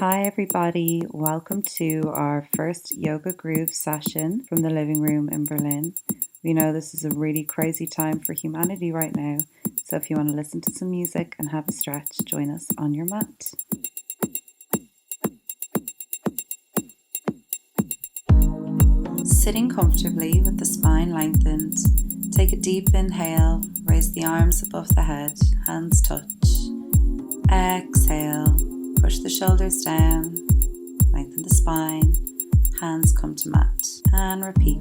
Hi everybody, welcome to our first Yoga Groove session from the living room in Berlin. We know this is a really crazy time for humanity right now, so if you want to listen to some music and have a stretch, join us on your mat. Sitting comfortably with the spine lengthened, take a deep inhale, raise the arms above the head, hands touch. Exhale, push the shoulders down, lengthen the spine, hands come to mat, and repeat.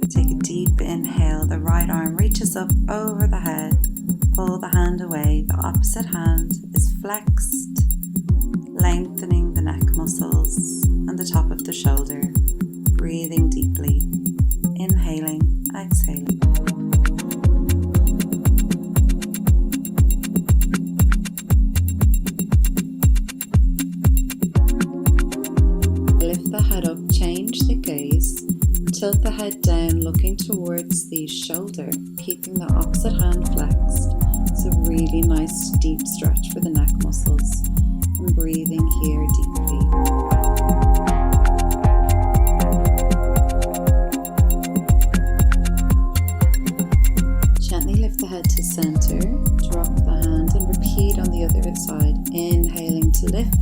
Take a deep inhale, the right arm reaches up over the head, pull the hand away, the opposite hand is flexed, lengthening the neck muscles and the top of the shoulder, breathing deeply, inhaling, exhaling. Lift the head up, change the gaze, tilt the head down, looking towards the shoulder, keeping the opposite hand flexed. It's a really nice deep stretch for the neck muscles. And breathing here deeply. Gently lift the head to center, drop the hand and repeat on the other side. Inhaling to lift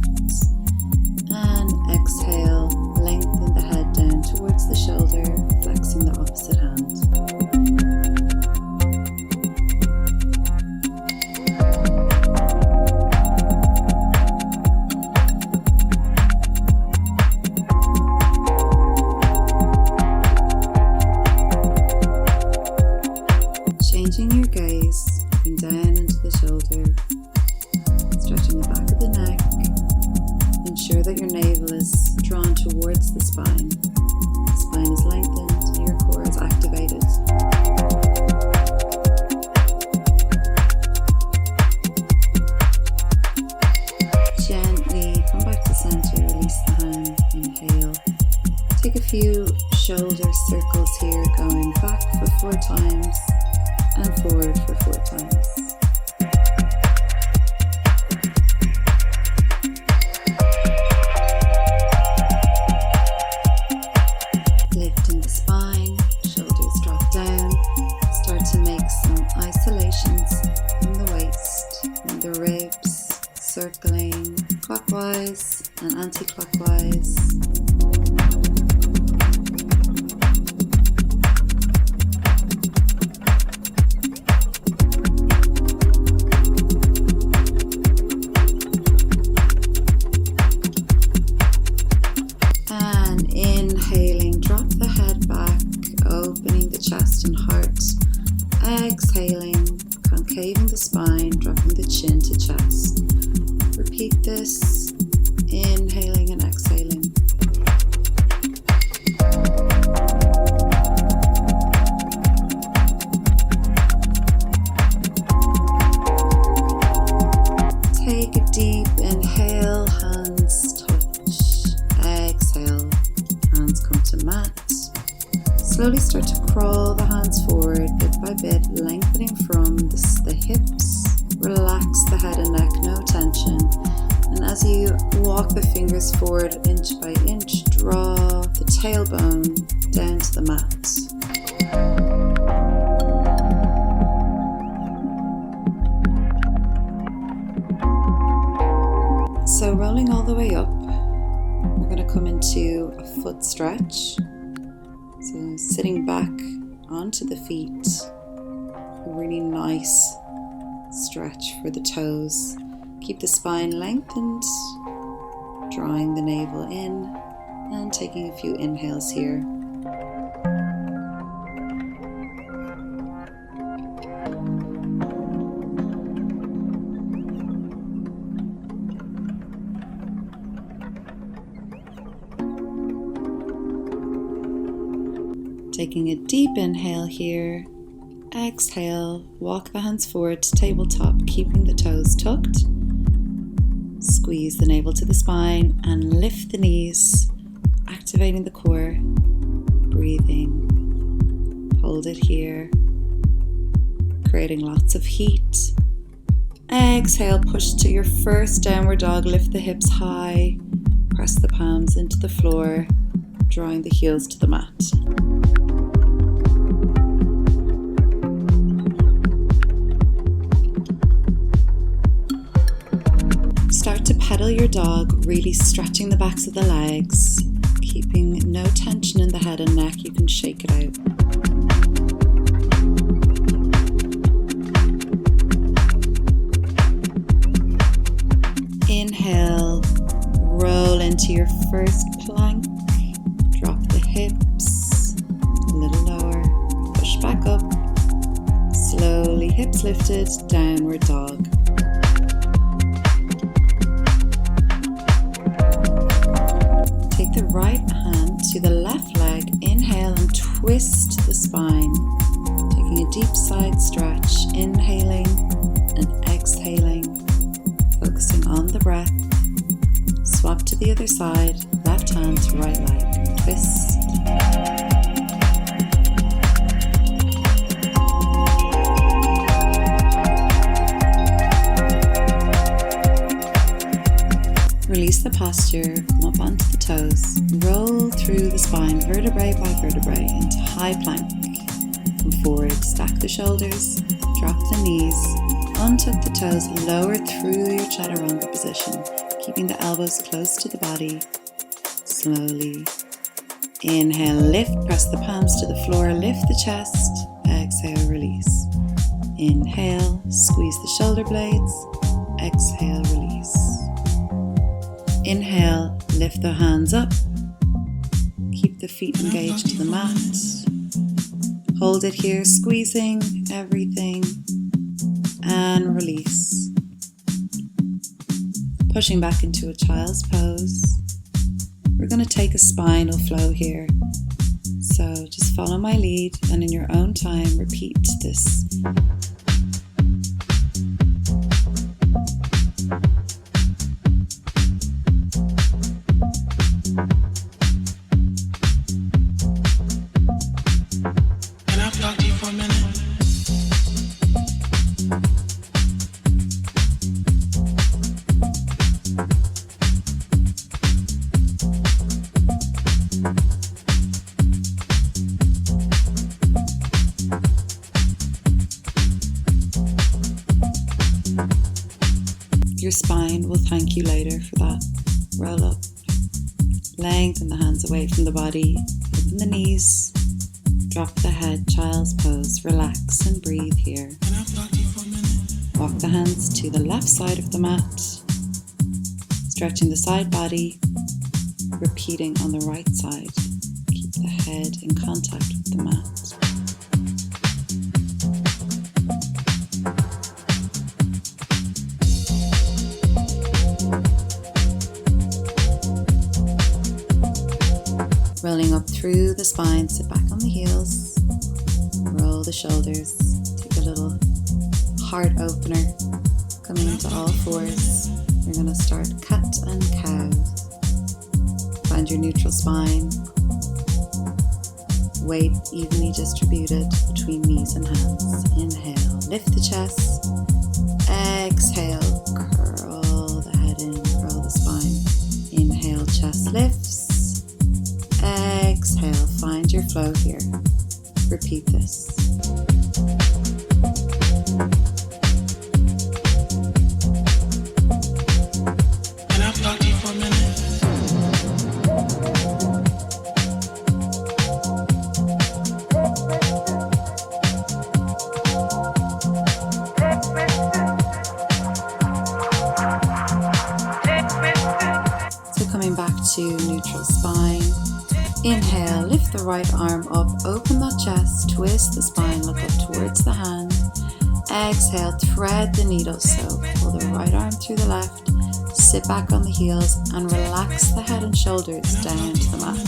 and exhale, lengthen the head down towards the shoulder, flexing the opposite hand. Changing your gaze, looking down into the shoulder, stretching the back of the neck. Ensure that your navel is drawn towards the spine. The spine is lengthened and your core is activated. Gently come back to center, release the hand, inhale. Take a few shoulder circles here, going back for 4 times. And forward for 4 times. Lifting the spine, shoulders drop down. Start to make some isolations in the waist, in the ribs, circling clockwise and anti-clockwise. Inhaling, drop the head back, opening the chest and heart. Exhaling, concaving the spine, dropping the chin to chest. Repeat this, inhaling and exhaling. Take a deep inhale, hands touch. Exhale. Hands come to mat. Slowly start to crawl the hands forward bit by bit, lengthening from the hips. Relax the head and neck, no tension. And as you walk the fingers forward inch by inch, draw the tailbone down to the mat. So rolling all the way up, we're going to come into a foot stretch. So sitting back onto the feet, a really nice stretch for the toes. Keep the spine lengthened, drawing the navel in and taking a few inhales here. Taking a deep inhale here, exhale, walk the hands forward to tabletop, keeping the toes tucked. Squeeze Squeeze the navel to the spine and lift the knees, activating the core. Breathing. Hold it here, creating lots of heat. Exhale, push to your first downward dog. Lift the hips high, press the palms into the floor, drawing the heels to the mat. Start to pedal your dog, really stretching the backs of the legs, keeping no tension in the head and neck. You can shake it out. Inhale, roll into your first plank. Drop the hips a little lower, push back up. Slowly, hips lifted, downward dog. Take the right hand to the left leg. Inhale and twist the spine. Taking a deep side stretch. Inhaling and exhaling. Focusing on the breath. Swap to the other side. Left hand to right leg. Twist. Release the posture, come up onto the toes, roll through the spine vertebrae by vertebrae into high plank. Come forward, stack the shoulders, drop the knees, untuck the toes, lower through your chaturanga position, keeping the elbows close to the body. Slowly. Inhale, lift, press the palms to the floor, lift the chest, exhale, release. Inhale, squeeze the shoulder blades, exhale, release. Inhale, lift the hands up, keep the feet engaged to the mat. Hold it here, squeezing everything, and release. Pushing back into a child's pose. We're going to take a spinal flow here. So just follow my lead and in your own time repeat this. Your spine will thank you later for that. Roll up. Lengthen the hands away from the body. Open the knees. Drop the head, child's pose. Relax and breathe here. Walk the hands to the left side of the mat. Stretching the side body. Repeating on the right side. Keep the head in contact with the mat. Rolling up through the spine, sit back on the heels, roll the shoulders, take a little heart opener, coming into all fours. You're going to start cat and cow. Find your neutral spine, weight evenly distributed between knees and hands. Inhale, lift the chest, exhale, curl the head in, curl the spine. Inhale, chest lifts. Exhale, find your flow here. Repeat this. Can I talk to you for a minute? So coming back to neutral spine. Inhale, lift the right arm up, open that chest, twist the spine, look up towards the hand. Exhale, thread the needle, so pull the right arm through the left, sit back on the heels and relax the head and shoulders down to the mat.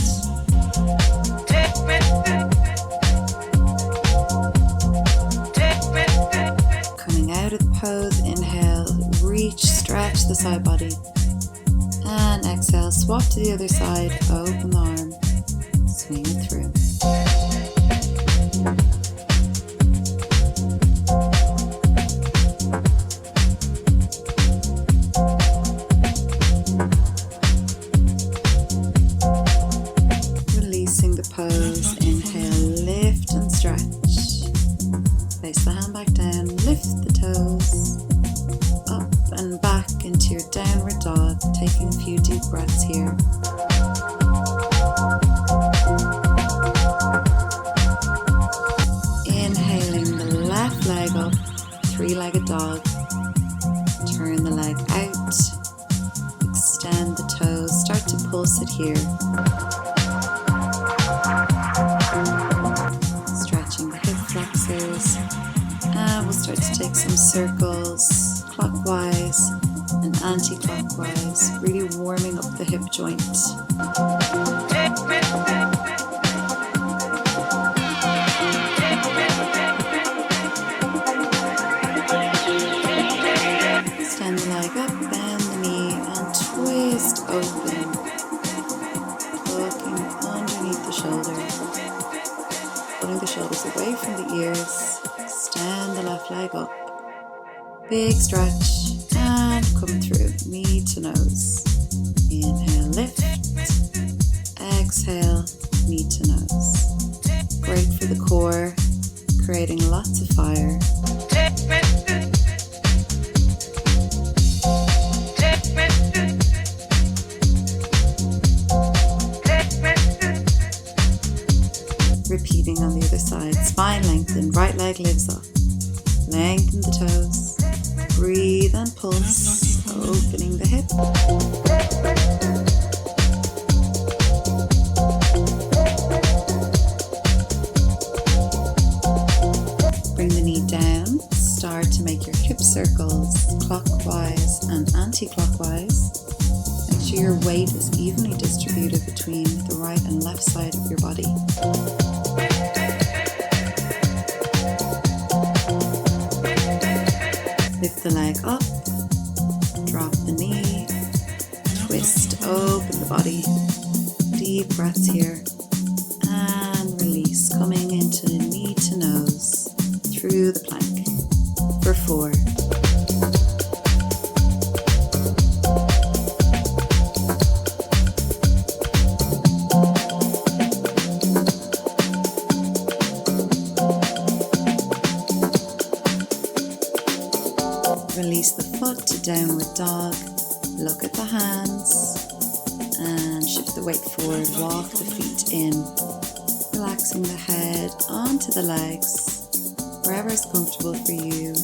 Coming out of the pose, inhale, reach, stretch the side body, Exhale, swap to the other side, open the arm, swing it through. Releasing the pose, inhale, lift and stretch. Place the hand back down, lift the toes, up and back into your downward dog, taking a few deep breaths here. Inhaling the left leg up, three-legged dog. Turn the leg out, extend the toes, start to pulse it here. Stretching the hip flexors, and we'll start to take some circles clockwise and anti-clockwise, really warming up the hip joint. Extend the leg up, bend the knee and twist open, looking underneath the shoulder, pulling the shoulders away from the ears. Extend the left leg up, big stretch, and come through, knee to nose. Inhale, lift, exhale, knee to nose. Great for the core, creating lots of fire. Repeating on the other side, spine lengthen, right leg lifts up. Lengthen the toes, breathe and pulse, opening the hip. Bring the knee down, start to make your hip circles clockwise and anti-clockwise. Make sure your weight is evenly distributed between the right and left side of your body. Lift the leg up, drop the knee, twist, open the body, deep breaths here, and release, coming into knee to nose, through the plank, for 4. Release the foot to downward dog, look at the hands, and shift the weight forward, walk the feet in, relaxing the head onto the legs, wherever is comfortable for you.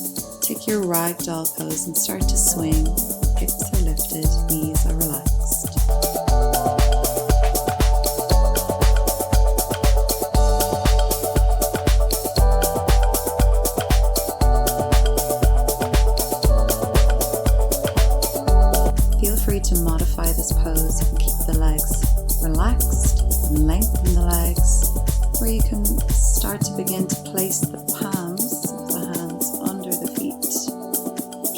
Take your ragdoll pose and start to swing, hips are lifted, knees are relaxed. To modify this pose, you can keep the legs relaxed and lengthen the legs, or you can start to begin to place the palms of the hands under the feet,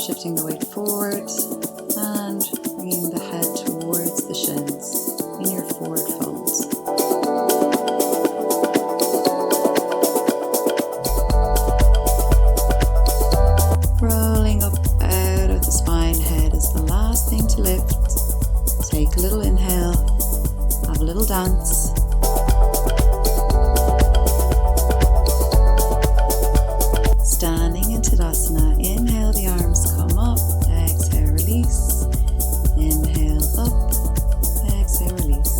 shifting the weight forward and bringing the head towards the shins in your forward fold. Rolling up out of the spine, head is the last thing to lift. Take a little inhale, have a little dance. Standing in Tadasana, inhale, the arms come up, exhale, release. Inhale, up, exhale, release.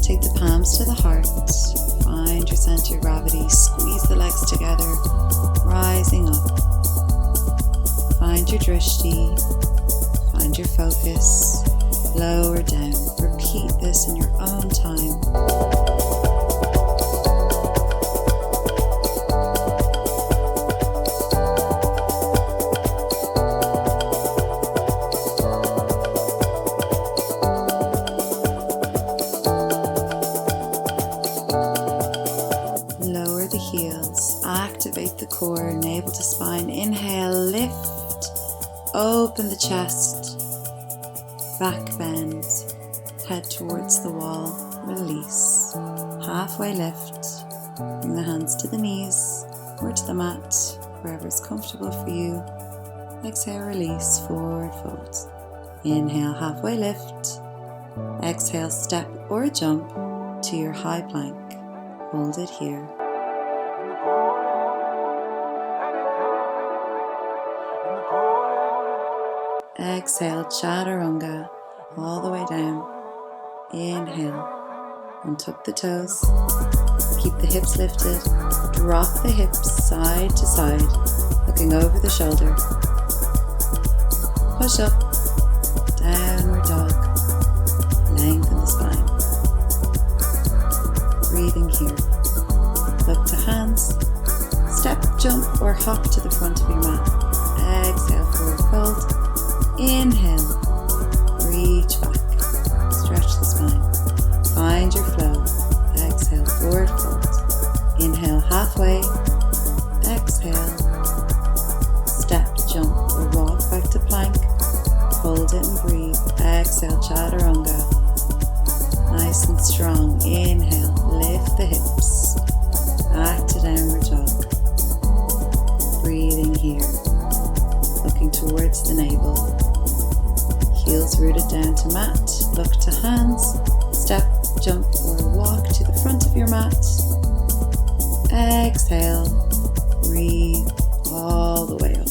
Take the palms to the heart, find your center of gravity, squeeze the legs together, rising up. Find your drishti, find your focus, lower down. Repeat this in your own time. Lower the heels, activate the core, navel to spine. Inhale, lift, open the chest, back bend, head towards the wall, release. Halfway lift, bring the hands to the knees or to the mat, wherever is comfortable for you. Exhale, release, forward fold. Inhale, halfway lift. Exhale, step or jump to your high plank. Hold it here. Exhale, chaturanga, all the way down. Inhale, untuck the toes, keep the hips lifted, drop the hips side to side, looking over the shoulder. Push up, downward dog, lengthen the spine. Breathing here. Look to hands, step, jump or hop to the front of your mat. Exhale, forward fold. Inhale, reach back, stretch the spine, find your flow. Exhale, forward fold. Inhale, halfway. Exhale, step, jump or walk back to plank. Hold it and breathe. Exhale, chaturanga. Nice and strong. Inhale, lift the hips, back to downward dog. Breathing here, looking towards the navel. Heels rooted down to mat. Look to hands. Step, jump or walk to the front of your mat. Exhale. Breathe all the way up.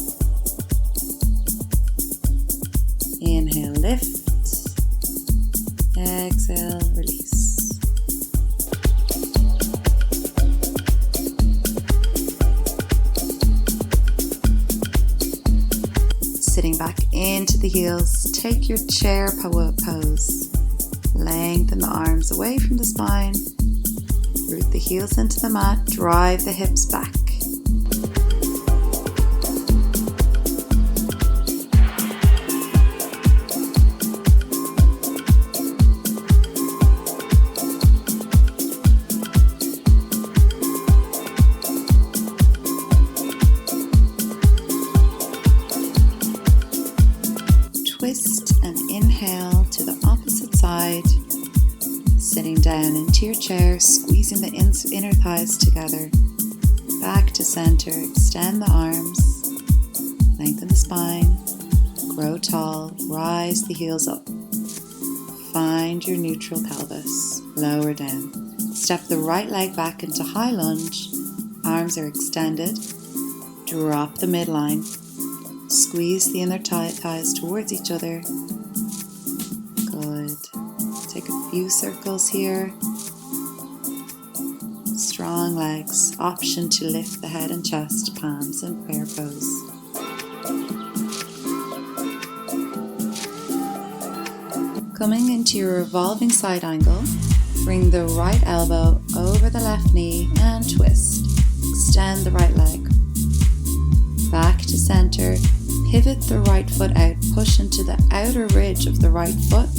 Inhale, lift. Exhale, release. Sitting back into the heels, take your chair pose. Lengthen the arms away from the spine. Root the heels into the mat, drive the hips back. Twist and inhale to the opposite side. Sitting down into your chair, squeezing the inner thighs together. Back to center, extend the arms, lengthen the spine, grow tall, rise the heels up. Find your neutral pelvis, lower down. Step the right leg back into high lunge, arms are extended, drop the midline. Squeeze the inner thighs towards each other. Good. Take a few circles here. Strong legs. Option to lift the head and chest, palms in prayer pose. Coming into your revolving side angle, bring the right elbow over the left knee and twist. Extend the right leg. Back to center. Pivot the right foot out, push into the outer ridge of the right foot,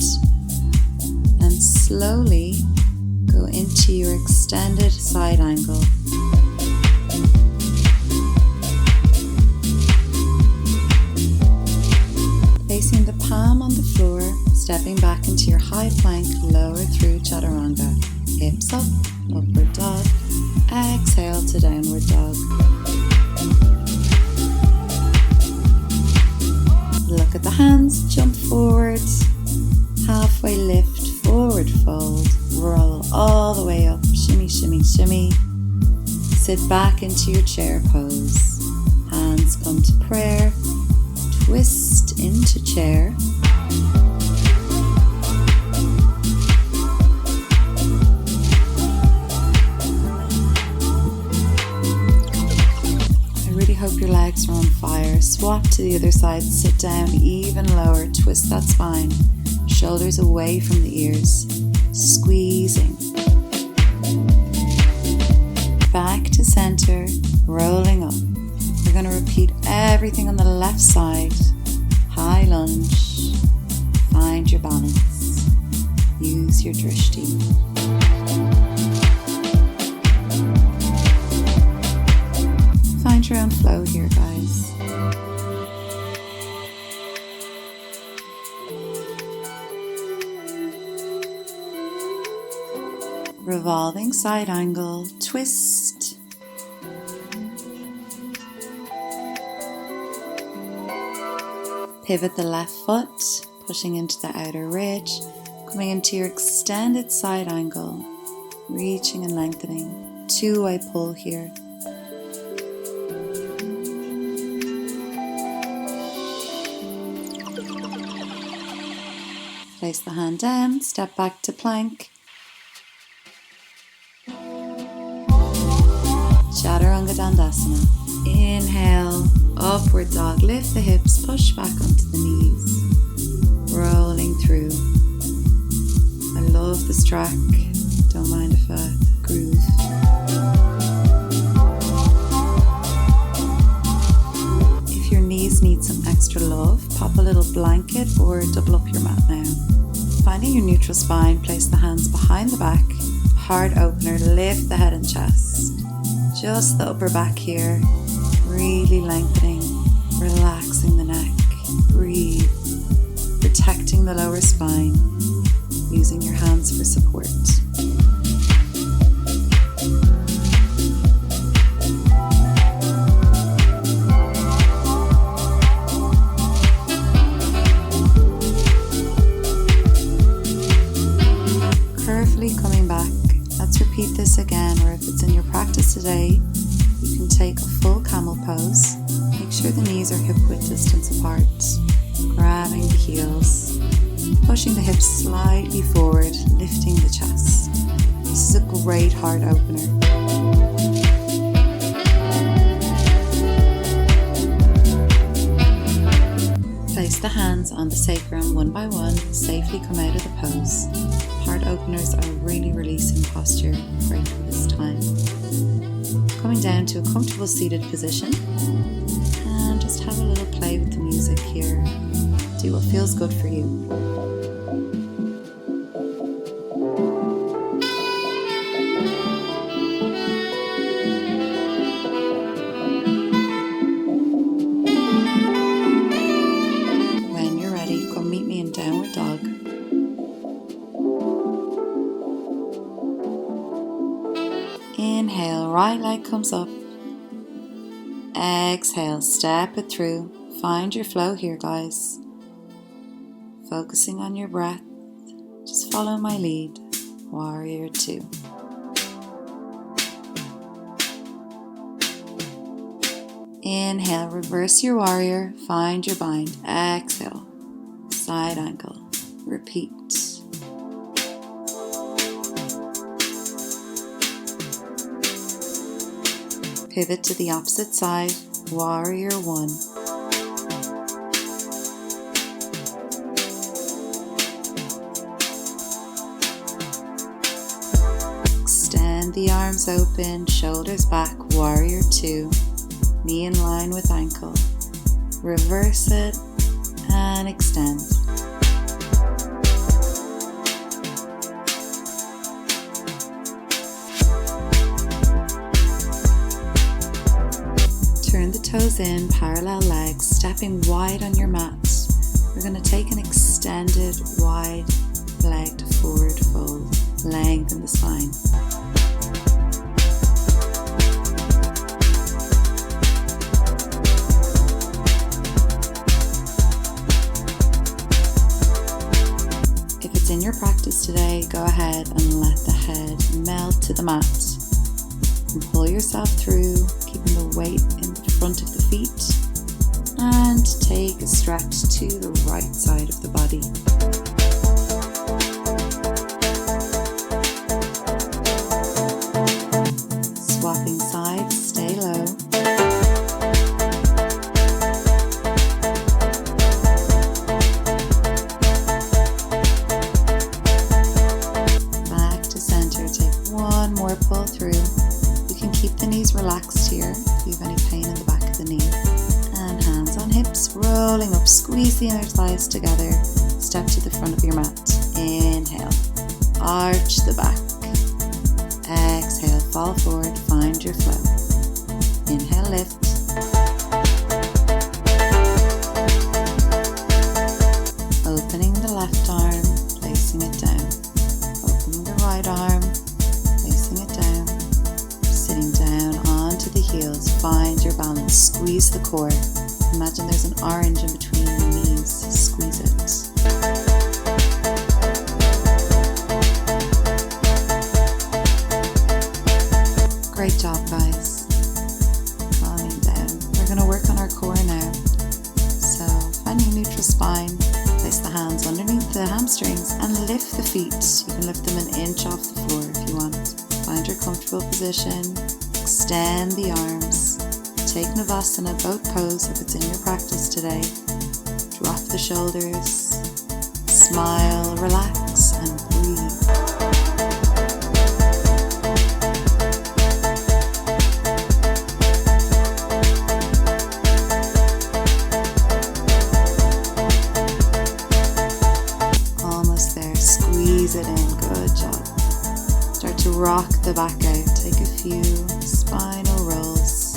and slowly go into your extended side angle. Placing the palm on the floor, stepping back into your high plank, lower through chaturanga. Hips up, upward dog. Exhale to downward dog. Look at the hands, jump forward, halfway lift, forward fold, roll all the way up, shimmy, shimmy, shimmy. Sit back into your chair pose. Hands come to prayer, twist into chair. Hope your legs are on fire. Swap to the other side, sit down even lower, twist that spine, shoulders away from the ears, squeezing. Back to center, rolling up. We're going to repeat everything on the left side. High lunge, find your balance, use your drishti. Find your own flow here, guys. Revolving side angle, twist. Pivot the left foot, pushing into the outer ridge, coming into your extended side angle, reaching and lengthening. Two-way pull here. Place the hand down, step back to plank. Chaturanga Dandasana. Inhale, upward dog. Lift the hips, push back onto the knees. Rolling through. I love this track. Don't mind if I groove. If your knees need some extra love, pop a little blanket or double up your mat now. Finding your neutral spine, place the hands behind the back. Heart opener, lift the head and chest. Just the upper back here, really lengthening, relaxing the neck. Breathe, protecting the lower spine, using your hands for support. Carefully coming back. Let's repeat this again, or if it's in your practice today, you can take a full camel pose. Make sure the knees are hip-width distance apart. Grabbing the heels, pushing the hips slightly forward, lifting the chest. This is a great heart opener. Place the hands on the sacrum one by one, safely come out of the pose. Heart openers are really releasing posture, great for this time. Coming down to a comfortable seated position and just have a little play with the music here. Do what feels good for you. When you're ready, come meet me in downward dog. Inhale, right leg comes up. Exhale, step it through. Find your flow here, guys. Focusing on your breath. Just follow my lead. Warrior 2. Inhale, reverse your warrior. Find your bind. Exhale, side angle. Repeat. Pivot to the opposite side, warrior 1. Extend the arms open, shoulders back, warrior 2. Knee in line with ankle. Reverse it and extend. Turn the toes in, parallel legs, stepping wide on your mat. We're going to take an extended, wide-legged forward fold. Lengthen the spine. If it's in your practice today, go ahead and let the head melt to the mat. And pull yourself through, keeping the weight in the front of the feet, and take a stretch to the right side of the body. Swapping sides, stay low. Back to center, take one more pull through. Keep the knees relaxed here if you have any pain in the back of the knee. And hands on hips, rolling up, squeeze the inner thighs together. Step to the front of your mat. Inhale, arch the back. Exhale, fall forward, find your flow. Inhale, lift. Opening the left arm, placing it down. Opening the right arm, core. Imagine there's an orange in between your knees. Squeeze it. Great job, guys. Calming down. We're going to work on our core now. So finding a neutral spine, place the hands underneath the hamstrings and lift the feet. You can lift them an inch off the floor if you want. Find your comfortable position. Extend the arms. Take Navasana, boat pose if it's in your practice today. Drop the shoulders. Smile, relax, and breathe. Almost there. Squeeze it in. Good job. Start to rock the back out. Take a few spinal rolls.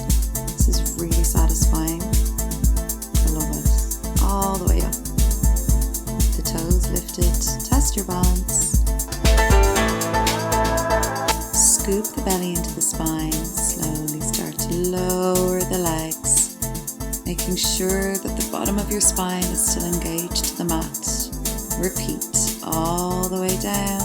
This is really satisfying. I love it. All the way up. The toes lifted. Test your balance. Scoop the belly into the spine. Slowly start to lower the legs, making sure that the bottom of your spine is still engaged to the mat. Repeat all the way down.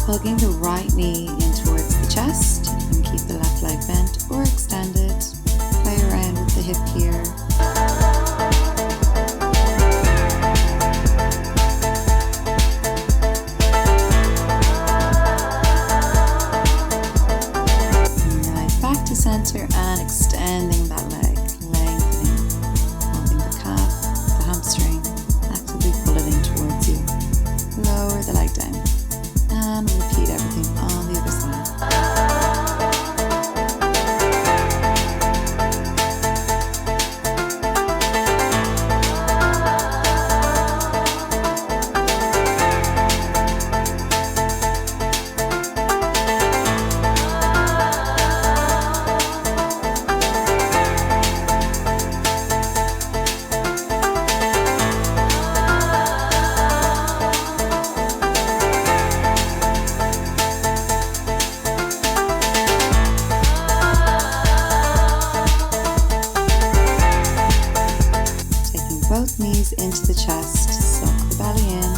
Plugging the right knee in towards the chest. You can keep the left leg bent or extended. Play around with the hip here. Right, back to center and extending that leg, lengthening, holding the calf, the hamstring, actively pull it in towards you. Lower the leg down. And repeat everything on the other side. Both knees into the chest, suck the belly in,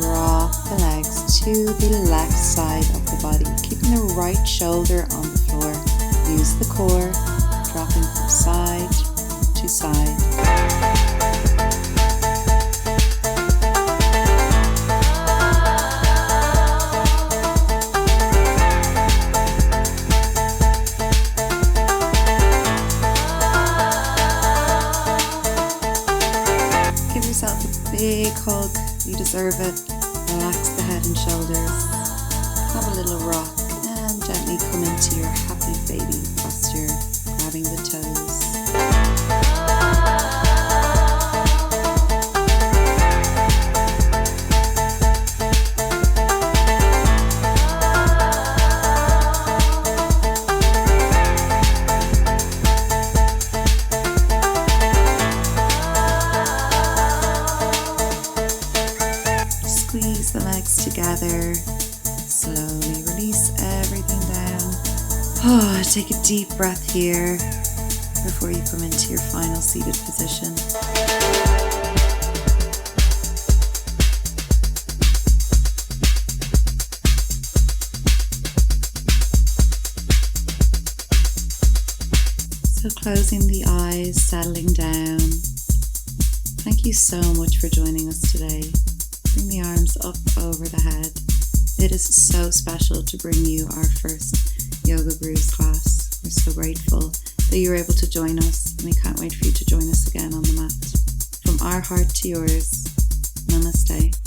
drop the legs to the left side of the body, keeping the right shoulder on the floor. Use the core, dropping from side to side. Big hug, you deserve it. Relax the head and shoulders. Have a little rock and gently come into your happy baby posture, grabbing the toes. Squeeze the legs together. Slowly release everything down. Take a deep breath here before you come into your final seated position. So closing the eyes, settling down. Thank you so much for joining us today. Bring the arms up over the head. It is so special to bring you our first Yoga Brews class. We're so grateful that you were able to join us, and we can't wait for you to join us again on the mat. From our heart to yours, namaste.